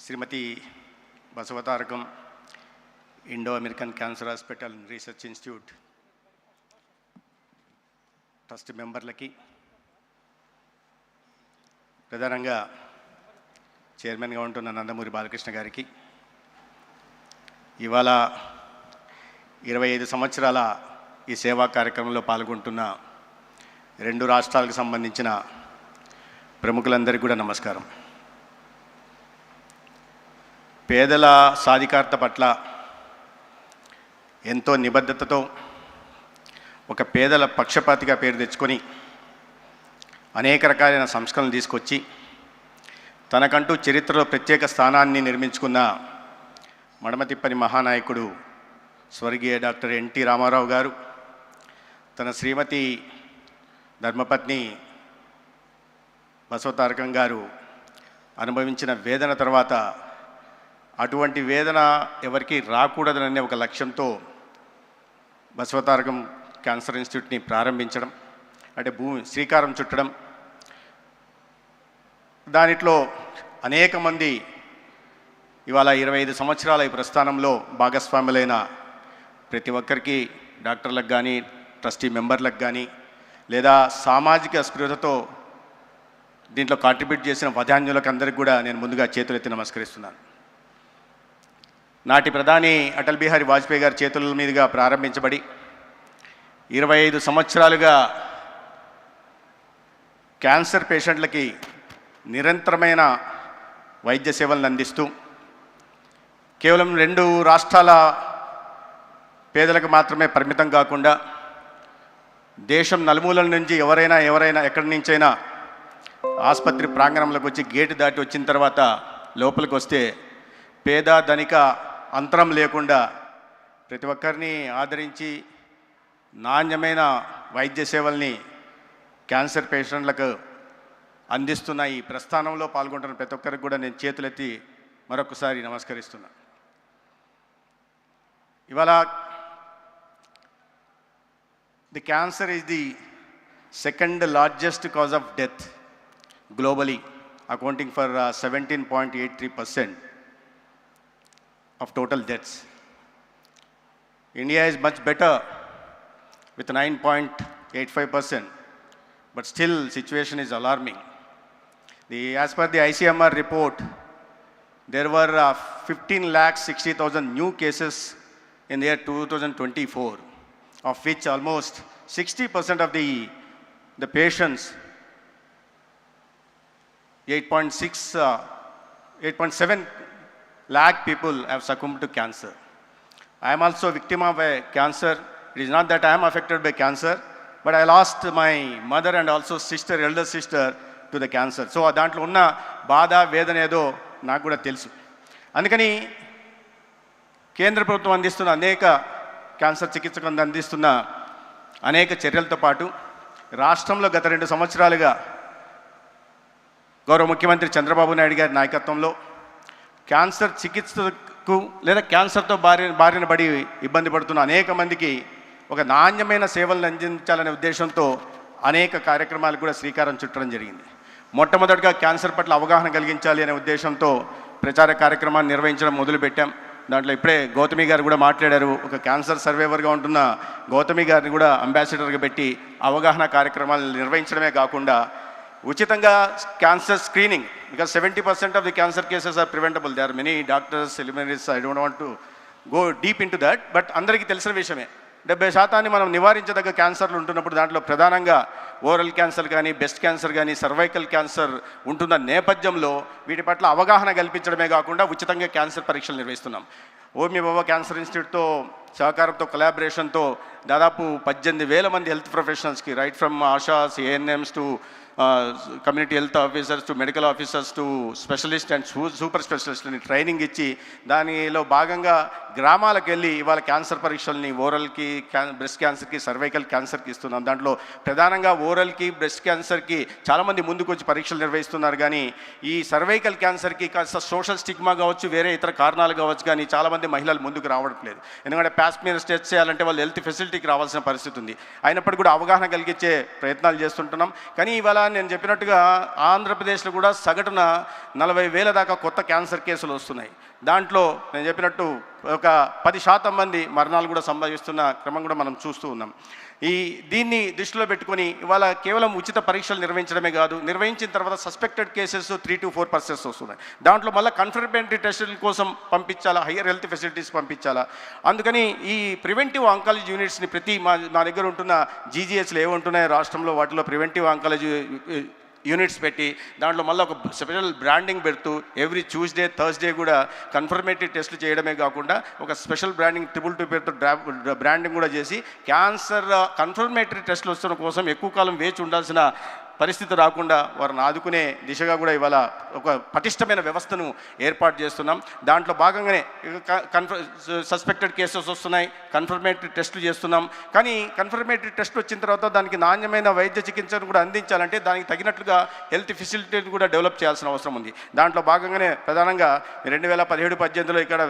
శ్రీమతి Basavatarakam Indo American cancer hospital research institute trust మెంబర్లకి, ప్రధానంగా చైర్మన్గా ఉంటున్న నందమూరి బాలకృష్ణ గారికి, ఇవాళ 25 సంవత్సరాల ఈ సేవా కార్యక్రమంలో పాల్గొంటున్న 2 రాష్ట్రాలకు సంబంధించిన ప్రముఖులందరికీ కూడా నమస్కారం. పేదల సాధికారత పట్ల ఎంతో నిబద్ధతతో ఒక పేదల పక్షపాతిగా పేరు తెచ్చుకొని అనేక రకాలైన సంస్కరణలు తీసుకొచ్చి తనకంటూ చరిత్రలో ప్రత్యేక స్థానాన్ని నిర్మించుకున్న మడమతిప్పని మహానాయకుడు స్వర్గీయ డాక్టర్ ఎన్టీ రామారావు గారు తన శ్రీమతి ధర్మపత్ని బసవతారకం గారు అనుభవించిన వేదన తర్వాత అటువంటి వేదన ఎవరికి రాకూడదనే ఒక లక్ష్యంతో బసవతారకం క్యాన్సర్ ఇన్స్టిట్యూట్ని ప్రారంభించడం, అంటే శ్రీకారం చుట్టడం, దానిలో అనేక మంది ఇవాళ 25 సంవత్సరాల ఈ ప్రస్థానంలో భాగస్వాములైన ప్రతి ఒక్కరికి, డాక్టర్లకు కానీ, ట్రస్టీ మెంబర్లకు కానీ, లేదా సామాజిక స్పృహతో దీంట్లో కాంట్రిబ్యూట్ చేసిన వధాన్యులకు అందరికీ కూడా నేను ముందుగా చేతులెత్తి నమస్కరిస్తున్నాను. నాటి ప్రధాని అటల్ బిహారీ వాజ్పేయి గారి చేతుల మీదుగా ప్రారంభించబడి 25 సంవత్సరాలుగా క్యాన్సర్ పేషెంట్లకి నిరంతరమైన వైద్య సేవలను అందిస్తూ కేవలం 2 రాష్ట్రాల పేదలకు మాత్రమే పరిమితం కాకుండా దేశం నలుమూలల నుంచి ఎవరైనా ఎక్కడి నుంచైనా ఆసుపత్రి ప్రాంగణంలోకి వచ్చి గేటు దాటి వచ్చిన తర్వాత లోపలికి వస్తే పేద ధనిక అంతరం లేకుండా ప్రతి ఒక్కరిని ఆదరించి నాణ్యమైన వైద్య సేవల్ని క్యాన్సర్ పేషెంట్లకు అందిస్తున్న ఈ ప్రస్థానంలో పాల్గొంటున్న ప్రతి ఒక్కరికి కూడా నేను చేతులెత్తి మరొకసారి నమస్కరిస్తున్నా. ఇవాళ the cancer is the second largest cause of death globally, accounting for 17.83% of total deaths. India is much better with 9.85%, but still situation is alarming. As per the ICMR report, there were 15,60,000 new cases in the year 2024, of which almost 60% of the patients, 8.7 lakh people have succumbed to cancer. I am also a victim of a cancer. It is not that I am affected by cancer, but I lost my mother and also sister, elder sister, to the cancer. So దాంట్లో ఉన్న బాధ వేదన ఏదో నాకు కూడా తెలుసు. అందుకని కేంద్ర ప్రభుత్వం అందిస్తున్న అనేక క్యాన్సర్ చికిత్సకు అందిస్తున్న అనేక చర్యలతో పాటు రాష్ట్రంలో గత 2 సంవత్సరాలుగా గౌరవ ముఖ్యమంత్రి చంద్రబాబు నాయుడు గారి నాయకత్వంలో క్యాన్సర్ చికిత్సకు లేదా క్యాన్సర్తో బారిన పడి ఇబ్బంది పడుతున్న అనేక మందికి ఒక నాణ్యమైన సేవలను అందించాలనే ఉద్దేశంతో అనేక కార్యక్రమాలు కూడా శ్రీకారం చుట్టడం జరిగింది. మొట్టమొదటిగా క్యాన్సర్ పట్ల అవగాహన కలిగించాలి అనే ఉద్దేశంతో ప్రచార కార్యక్రమాన్ని నిర్వహించడం మొదలుపెట్టాం. దాంట్లో ఇప్పుడే గౌతమి గారు కూడా మాట్లాడారు. ఒక క్యాన్సర్ సర్వైవర్గా ఉంటున్న గౌతమి గారిని కూడా అంబాసిడర్గా పెట్టి అవగాహన కార్యక్రమాలు నిర్వహించడమే కాకుండా ఉచితంగా cancer screening, because 70% of the cancer cases are preventable. There are many doctors, preliminaries, I don't want to go deep into that, but అందరికీ తెలిసిన విషయమే. 70% మనం నివారించదగ్గ క్యాన్సర్లు ఉంటున్నప్పుడు దాంట్లో ప్రధానంగా ఓరల్ క్యాన్సర్ కానీ, బ్రెస్ట్ క్యాన్సర్ కానీ, సర్వైకల్ క్యాన్సర్ ఉంటున్న నేపథ్యంలో వీటి పట్ల అవగాహన కల్పించడమే కాకుండా ఉచితంగా క్యాన్సర్ పరీక్షలు నిర్వహిస్తున్నాం. ఓమి బాబా క్యాన్సర్ ఇన్స్టిట్యూట్తో సహకారంతో కొలాబరేషన్తో దాదాపు 18,000 మంది హెల్త్ ప్రొఫెషనల్స్కి, right from ASHAs, ANMs to community health officers to medical officers to specialist and super స్పెషలిస్ట్ని ట్రైనింగ్ ఇచ్చి దానిలో భాగంగా గ్రామాలకు వెళ్ళి ఇవాళ క్యాన్సర్ పరీక్షల్ని ఓరల్కి, బ్రెస్ట్ క్యాన్సర్కి, సర్వైకల్ క్యాన్సర్కి ఇస్తున్నాం. దాంట్లో ప్రధానంగా ఓరల్కి, బ్రెస్ట్ క్యాన్సర్కి చాలామంది ముందుకు వచ్చి పరీక్షలు నిర్వహిస్తున్నారు. కానీ ఈ సర్వైకల్ క్యాన్సర్కి కాస్త సోషల్ స్టిగ్మా కావచ్చు, వేరే ఇతర కారణాలు కావచ్చు, కానీ చాలామంది మహిళలు ముందుకు రావట్లేదు. ఎందుకంటే ప్యాస్మీర్ టెస్ట్ చేయాలంటే వాళ్ళు హెల్త్ ఫెసిలిటీకి రావాల్సిన పరిస్థితి ఉంది. అయినప్పటికీ కూడా అవగాహన కలిగించే ప్రయత్నాలు చేస్తుంటున్నాం. కానీ ఇవాళ నేను చెప్పినట్టుగా ఆంధ్రప్రదేశ్లో కూడా సగటున 40,000 దాకా కొత్త క్యాన్సర్ కేసులు వస్తున్నాయి. దాంట్లో నేను చెప్పినట్టు ఒక 10% మంది మరణాలు కూడా సంభవిస్తున్న క్రమం కూడా మనం చూస్తూ ఉన్నాం. దీన్ని దృష్టిలో పెట్టుకొని ఇవాళ కేవలం ఉచిత పరీక్షలు నిర్వహించడమే కాదు, నిర్వహించిన తర్వాత సస్పెక్టెడ్ కేసెస్ 3 to 4% వస్తున్నాయి. దాంట్లో మళ్ళీ కన్ఫర్మేటరీ టెస్టుల కోసం పంపించాలా, హయ్యర్ హెల్త్ ఫెసిలిటీస్ పంపించాలా. అందుకని ఈ ప్రివెంటివ్ ఆంకాలజీ యూనిట్స్ని ప్రతి మా దగ్గర ఉంటున్న జీజీహెచ్లు ఏముంటున్నాయో రాష్ట్రంలో వాటిలో ప్రివెంటివ్ ఆంకాలజీ యూనిట్స్ పెట్టి దాంట్లో మళ్ళీ ఒక స్పెషల్ బ్రాండింగ్ పెడుతూ ఎవ్రీ ట్యూస్డే, థర్స్డే కూడా కన్ఫర్మేటరీ టెస్టులు చేయడమే కాకుండా ఒక స్పెషల్ బ్రాండింగ్ 222 పేరుతో బ్రాండింగ్ కూడా చేసి క్యాన్సర్ కన్ఫర్మేటరీ టెస్టులు వస్తున్న కోసం ఎక్కువ కాలం వేచి ఉండాల్సిన పరిస్థితి రాకుండా వారిని ఆదుకునే దిశగా కూడా ఇవాళ ఒక పటిష్టమైన వ్యవస్థను ఏర్పాటు చేస్తున్నాం. దాంట్లో భాగంగానే సస్పెక్టెడ్ కేసెస్ వస్తున్నాయి, కన్ఫర్మేటరీ టెస్టులు చేస్తున్నాం. కానీ కన్ఫర్మేటరీ టెస్ట్ వచ్చిన తర్వాత దానికి నాణ్యమైన వైద్య చికిత్సను కూడా అందించాలంటే దానికి తగినట్లుగా హెల్త్ ఫెసిలిటీని కూడా డెవలప్ చేయాల్సిన అవసరం ఉంది. దాంట్లో భాగంగానే ప్రధానంగా 2017-18లో ఇక్కడ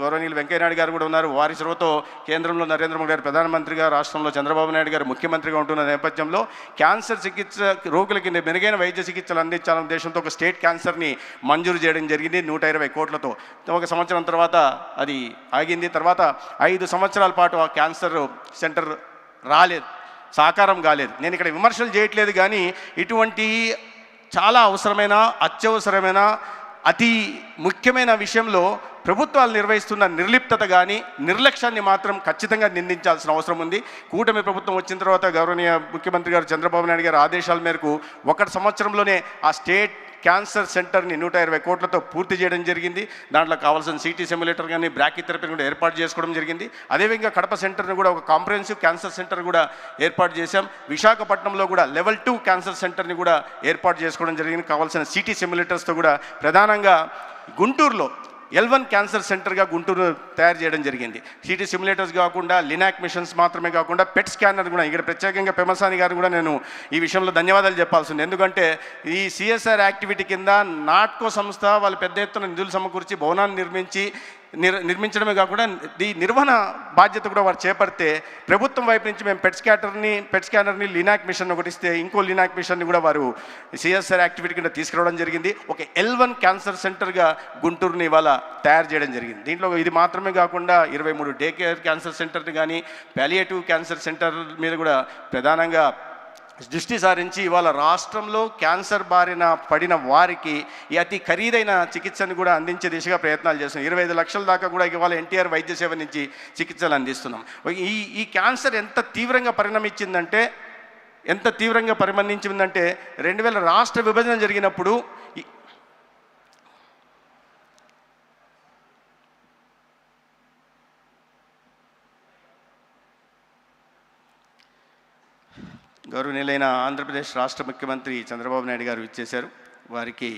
గౌరవనీయులు వెంకయ్యనాయుడు గారు కూడా ఉన్నారు. వారి చొరవతో కేంద్రంలో నరేంద్ర మోడీ గారు ప్రధానమంత్రిగా, రాష్ట్రంలో చంద్రబాబు నాయుడు గారు ముఖ్యమంత్రిగా ఉంటున్న నేపథ్యంలో క్యాన్సర్ చికిత్స రోగులకి మెరుగైన వైద్య చికిత్సలు అందించాలనే ఉద్దేశంతో ఒక స్టేట్ క్యాన్సర్ని మంజూరు చేయడం జరిగింది 120 కోట్లతో. ఒక సంవత్సరం తర్వాత అది ఆగింది. తర్వాత 5 సంవత్సరాల పాటు ఆ క్యాన్సర్ సెంటర్ రాలేదు, సాకారం కాలేదు. నేను ఇక్కడ విమర్శలు చేయట్లేదు, కానీ ఇటువంటి చాలా అవసరమైన, అత్యవసరమైన, అతి ముఖ్యమైన విషయంలో ప్రభుత్వాలు నిర్వహిస్తున్న నిర్లిప్తత కానీ నిర్లక్ష్యాన్ని మాత్రం ఖచ్చితంగా నిందించాల్సిన అవసరం ఉంది. కూటమి ప్రభుత్వం వచ్చిన తర్వాత గౌరవనీయ ముఖ్యమంత్రి గారు చంద్రబాబు నాయుడు గారి ఆదేశాల మేరకు 1 సంవత్సరంలోనే ఆ స్టేట్ క్యాన్సర్ సెంటర్ని 120 కోట్లతో పూర్తి చేయడం జరిగింది. దాంట్లో కావాల్సిన సిటీ సిమ్యులేటర్ కానీ బ్రాకీథెరపీని కూడా ఏర్పాటు చేసుకోవడం జరిగింది. అదేవిధంగా కడప సెంటర్ని కూడా ఒక కాంప్రహెన్సివ్ క్యాన్సర్ సెంటర్ కూడా ఏర్పాటు చేశాం. విశాఖపట్నంలో కూడా లెవెల్ 2 క్యాన్సర్ సెంటర్ని కూడా ఏర్పాటు చేసుకోవడం జరిగింది. కావాల్సిన సిటీ సిమ్యులేటర్స్తో కూడా ప్రధానంగా గుంటూరులో L1 క్యాన్సర్ సెంటర్గా గుంటూరు తయారు చేయడం జరిగింది. సిటీ సిమ్యులేటర్స్ కాకుండా లినాక్ మిషన్స్ మాత్రమే కాకుండా పెట్ స్కానర్ కూడా ఇక్కడ ప్రత్యేకంగా పెమసాని గారు కూడా నేను ఈ విషయంలో ధన్యవాదాలు చెప్పాల్సింది. ఎందుకంటే ఈ సిఎస్ఆర్ యాక్టివిటీ కింద నాట్కో సంస్థ వాళ్ళు పెద్ద ఎత్తున నిధులు సమకూర్చి భవనాన్ని నిర్మించడమే కాకుండా ఈ నిర్వహణ బాధ్యత కూడా వారు చేపడితే ప్రభుత్వం వైపు నుంచి మేము పెట్ స్కానర్ని లినాక్ మిషన్ ఒకటి ఇస్తే ఇంకో లినాక్ మిషన్ని కూడా వారు సిఎస్ఆర్ యాక్టివిటీ కింద తీసుకురావడం జరిగింది. ఒక L1 క్యాన్సర్ సెంటర్గా గుంటూరుని ఇవాళ తయారు చేయడం జరిగింది. దీంట్లో ఇది మాత్రమే కాకుండా 23 డే కేర్ క్యాన్సర్ సెంటర్ని కానీ పాలియేటివ్ క్యాన్సర్ సెంటర్ మీద కూడా ప్రధానంగా దృష్టి సారించి ఇవాళ రాష్ట్రంలో క్యాన్సర్ బారిన పడిన వారికి ఈ అతి ఖరీదైన చికిత్సను కూడా అందించే దిశగా ప్రయత్నాలు చేస్తున్నాం. 25 లక్షల దాకా కూడా ఇవాళ ఎన్టీఆర్ వైద్య సేవ నుంచి చికిత్సలు అందిస్తున్నాం. ఈ క్యాన్సర్ ఎంత తీవ్రంగా పరిణమించిందంటే 2000 రాష్ట్ర విభజన జరిగినప్పుడు గౌరవనీయులైన ఆంధ్రప్రదేశ్ రాష్ట్ర ముఖ్యమంత్రి చంద్రబాబు నాయుడు గారు ఇచ్చేశారు. వారికి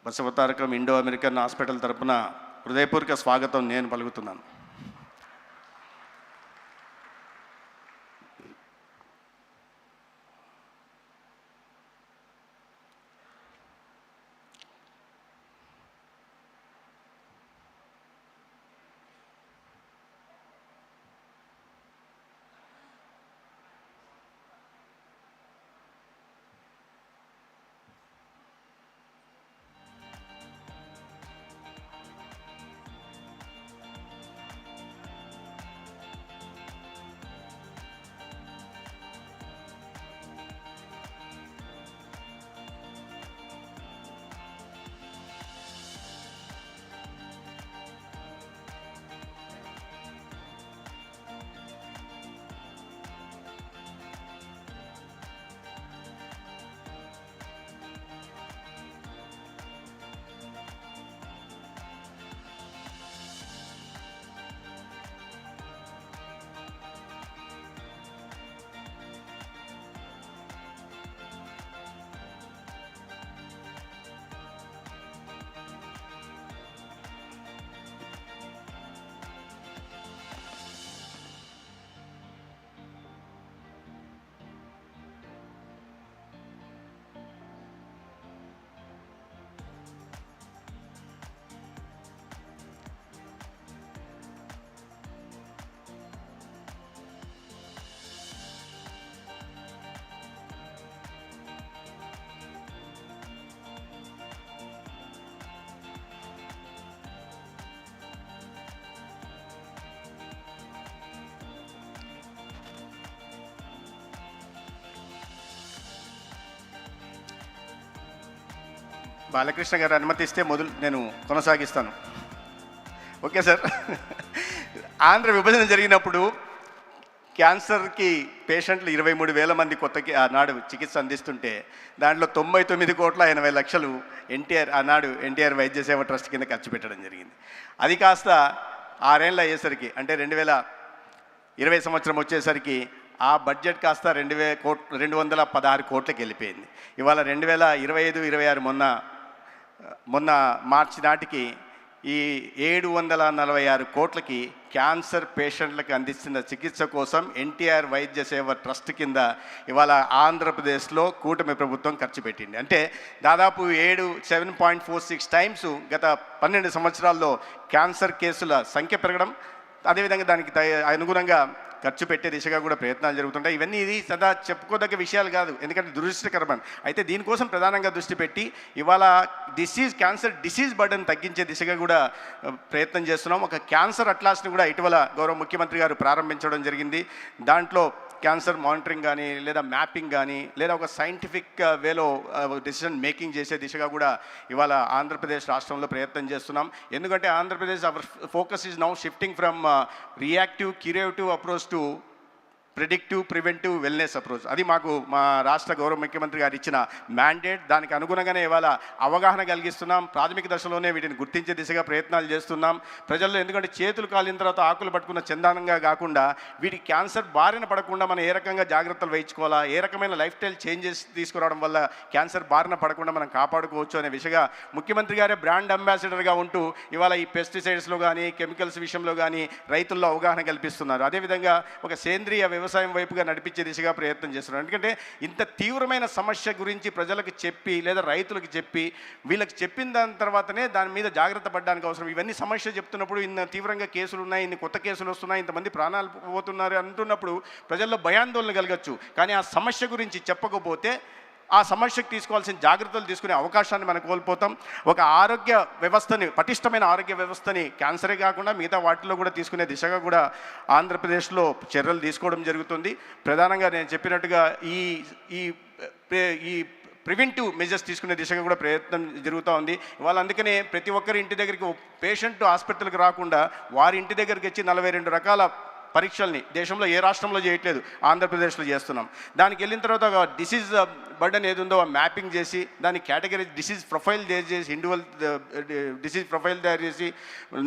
బసవతారకం ఇండో అమెరికన్ హాస్పిటల్ తరపున హృదయపూర్వక స్వాగతం నేను పలుకుతున్నాను. బాలకృష్ణ గారు అనుమతిస్తే నేను కొనసాగిస్తాను. Okay sir. ఆంధ్ర విభజన జరిగినప్పుడు క్యాన్సర్కి పేషెంట్లు 23,000 మంది కొత్తకి ఆనాడు చికిత్స అందిస్తుంటే దాంట్లో 99,80,00,000 ఆనాడు ఎన్టీఆర్ వైద్య సేవ ట్రస్ట్ కింద ఖర్చు పెట్టడం జరిగింది. అది కాస్త 6 ఏళ్ళు అయ్యేసరికి, అంటే 2020 సంవత్సరం వచ్చేసరికి ఆ బడ్జెట్ కాస్త 216 కోట్లకి వెళ్ళిపోయింది. ఇవాళ 2025-26 మొన్న మార్చి నాటికి ఈ 746 కోట్లకి క్యాన్సర్ పేషెంట్లకు అందిస్తున్న చికిత్స కోసం ఎన్టీఆర్ వైద్య సేవ ట్రస్ట్ కింద ఇవాళ ఆంధ్రప్రదేశ్లో కూటమి ప్రభుత్వం ఖర్చు పెట్టింది. అంటే దాదాపు 7.46 టైమ్స్ గత 12 సంవత్సరాల్లో క్యాన్సర్ కేసుల సంఖ్య పెరగడం, అదేవిధంగా దానికి అనుగుణంగా ఖర్చు పెట్టే దిశగా కూడా ప్రయత్నాలు జరుగుతుంటాయి. ఇవన్నీ ఇది సదా చెప్పుకోదగ్గ విషయాలు కాదు, ఎందుకంటే దురదృష్టకరమని. అయితే దీనికోసం ప్రధానంగా దృష్టి పెట్టి ఇవాళ క్యాన్సర్ డిసీజ్ బర్డన్ తగ్గించే దిశగా కూడా ప్రయత్నం చేస్తున్నాం. ఒక క్యాన్సర్ అట్లాస్ని కూడా ఇటీవల గౌరవ ముఖ్యమంత్రి గారు ప్రారంభించడం జరిగింది. దాంట్లో క్యాన్సర్ మానిటరింగ్ కానీ, లేదా మ్యాపింగ్ కానీ, లేదా ఒక సైంటిఫిక్ వేలో డెసిషన్ మేకింగ్ చేసే దిశగా కూడా ఇవాళ ఆంధ్రప్రదేశ్ రాష్ట్రంలో ప్రయత్నం చేస్తున్నాం. ఎందుకంటే Andhra Pradesh our focus is now shifting from reactive curative approach to predictive preventive wellness approach. అది మాకు మా రాష్ట్ర గౌరవ ముఖ్యమంత్రి గారు ఇచ్చిన మ్యాండేట్. దానికి అనుగుణంగానే ఇవాళ అవగాహన కలిగిస్తున్నాం. ప్రాథమిక దశలోనే వీటిని గుర్తించే దిశగా ప్రయత్నాలు చేస్తున్నాం ప్రజల్లో. ఎందుకంటే చేతులు కాలిన తర్వాత ఆకులు పట్టుకున్న చందానంగా కాకుండా వీటి క్యాన్సర్ బారిన పడకుండా మనం ఏ రకంగా జాగ్రత్తలు వహించుకోవాలా, ఏ రకమైన లైఫ్ స్టైల్ చేంజెస్ తీసుకురావడం వల్ల క్యాన్సర్ బారిన పడకుండా మనం కాపాడుకోవచ్చు అనే విషయంగా ముఖ్యమంత్రి గారే బ్రాండ్ అంబాసిడర్గా ఉంటూ ఇవాళ ఈ పెస్టిసైడ్స్లో కానీ, కెమికల్స్ విషయంలో కానీ రైతుల్లో అవగాహన కల్పిస్తున్నారు. అదేవిధంగా ఒక సేంద్రియ వ్యవసాయం వైపుగా నడిపించే దిశగా ప్రయత్నం చేస్తున్నారు. ఎందుకంటే ఇంత తీవ్రమైన సమస్య గురించి ప్రజలకు చెప్పి, లేదా రైతులకు చెప్పి, వీళ్ళకి చెప్పిన దాని తర్వాతనే దాని మీద జాగ్రత్త పడడానికి అవసరం. ఇవన్నీ సమస్య చెప్తున్నప్పుడు ఇన్ని తీవ్రంగా కేసులు ఉన్నాయి, ఇన్ని కొత్త కేసులు వస్తున్నాయి, ఇంతమంది ప్రాణాలు పోతున్నారు అంటున్నప్పుడు ప్రజల్లో భయాందోళన కలగచ్చు. కానీ ఆ సమస్య గురించి చెప్పకపోతే ఆ సమస్యకు తీసుకోవాల్సిన జాగ్రత్తలు తీసుకునే అవకాశాన్ని మనం కోల్పోతాం. ఒక ఆరోగ్య వ్యవస్థని, పటిష్టమైన ఆరోగ్య వ్యవస్థని క్యాన్సరే కాకుండా మిగతా వాటిలో కూడా తీసుకునే దిశగా కూడా ఆంధ్రప్రదేశ్లో చర్యలు తీసుకోవడం జరుగుతుంది. ప్రధానంగా నేను చెప్పినట్టుగా ఈ ప్రివెంటివ్ మెజర్స్ తీసుకునే దిశగా కూడా ప్రయత్నం జరుగుతూ ఉంది. ఇవాళ అందుకనే ప్రతి ఒక్కరి ఇంటి దగ్గరికి పేషెంట్ హాస్పిటల్కి రాకుండా వారి ఇంటి దగ్గరికి వచ్చి 42 రకాల పరీక్షల్ని దేశంలో ఏ రాష్ట్రంలో చేయట్లేదు, ఆంధ్రప్రదేశ్లో చేస్తున్నాం. దానికి వెళ్ళిన తర్వాత ఒక డిసీజ్ బర్డన్ ఏది ఉందో మ్యాపింగ్ చేసి దాని కేటగిరీ డిసీజ్ ప్రొఫైల్ చేసి ఇండివిజువల్ డిసీజ్ ప్రొఫైల్ తయారు చేసి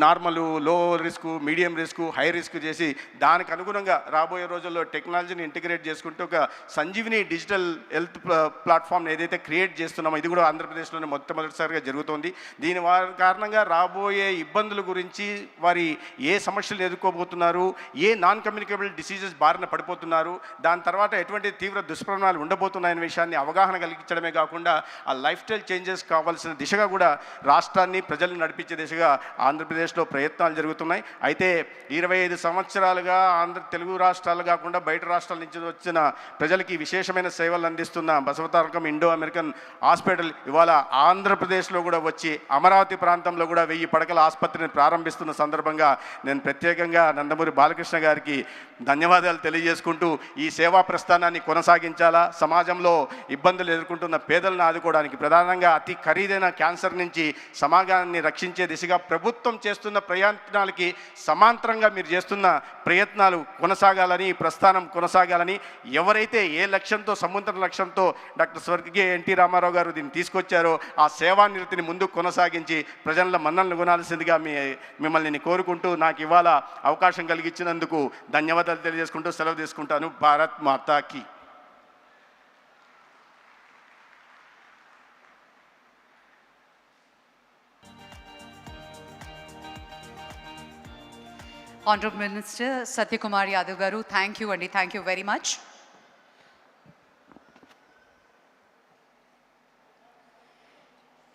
నార్మల్, లో risk, medium risk, high risk చేసి దానికి అనుగుణంగా రాబోయే రోజుల్లో టెక్నాలజీని ఇంటిగ్రేట్ చేసుకుంటూ ఒక సంజీవిని డిజిటల్ హెల్త్ ప్లాట్ఫామ్ ఏదైతే క్రియేట్ చేస్తున్నామో ఇది కూడా ఆంధ్రప్రదేశ్లోనే మొట్టమొదటిసారిగా జరుగుతోంది. దీని కారణంగా రాబోయే ఇబ్బందుల గురించి, వారి ఏ సమస్యలు ఎదుర్కోబోతున్నారు, ఏ నాన్ కమ్యూనికేబుల్ డిసీజెస్ బారిన పడిపోతున్నారు, దాని తర్వాత ఎటువంటి తీవ్ర దుష్పరిణామాలు ఉండబోతున్నాయనే విషయాన్ని అవగాహన కలిగించడమే కాకుండా ఆ లైఫ్ స్టైల్ చేంజెస్ కావాల్సిన దిశగా కూడా రాష్ట్రాన్ని, ప్రజల్ని నడిపించే దిశగా ఆంధ్రప్రదేశ్లో ప్రయత్నాలు జరుగుతున్నాయి. అయితే 25 సంవత్సరాలుగా తెలుగు రాష్ట్రాలు కాకుండా బయట రాష్ట్రాల నుంచి వచ్చిన ప్రజలకి విశేషమైన సేవలు అందిస్తున్న బసవతారకం ఇండో అమెరికన్ హాస్పిటల్ ఇవాళ ఆంధ్రప్రదేశ్లో కూడా వచ్చి అమరావతి ప్రాంతంలో కూడా 1000 పడకల ఆసుపత్రిని ప్రారంభిస్తున్న సందర్భంగా నేను ప్రత్యేకంగా నందమూరి బాలకృష్ణ గారికి ధన్యవాదాలు తెలియజేసుకుంటూ ఈ సేవా ప్రస్థానాన్ని కొనసాగించాలా, సమాజంలో ఇబ్బందులు ఎదుర్కొంటున్న పేదలను ఆదుకోవడానికి, ప్రధానంగా అతి ఖరీదైన క్యాన్సర్ నుంచి సమాజాన్ని రక్షించే దిశగా ప్రభుత్వం చేస్తున్న ప్రయత్నాలకి సమాంతరంగా మీరు చేస్తున్న ప్రయత్నాలు కొనసాగాలని, ఈ ప్రస్థానం కొనసాగాలని, ఎవరైతే ఏ లక్ష్యంతో, సముద్ర లక్ష్యంతో డాక్టర్ స్వర్గీయ ఎన్టీ రామారావు గారు దీన్ని తీసుకొచ్చారో ఆ సేవానిరతిని ముందుకు కొనసాగించి ప్రజల మన్నలను కొనాల్సిందిగా మిమ్మల్ని కోరుకుంటూ నాకు ఇవాళ అవకాశం కలిగించినందుకు ధన్యవాదాలు తెలియజేసుకుంటూ సెలవు తీసుకుంటాను. భారత్ మాతాకి. Honorable Minister Satyakumar Yadav garu, thank you Andi, thank you very much.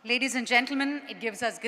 Ladies and gentlemen, it gives us great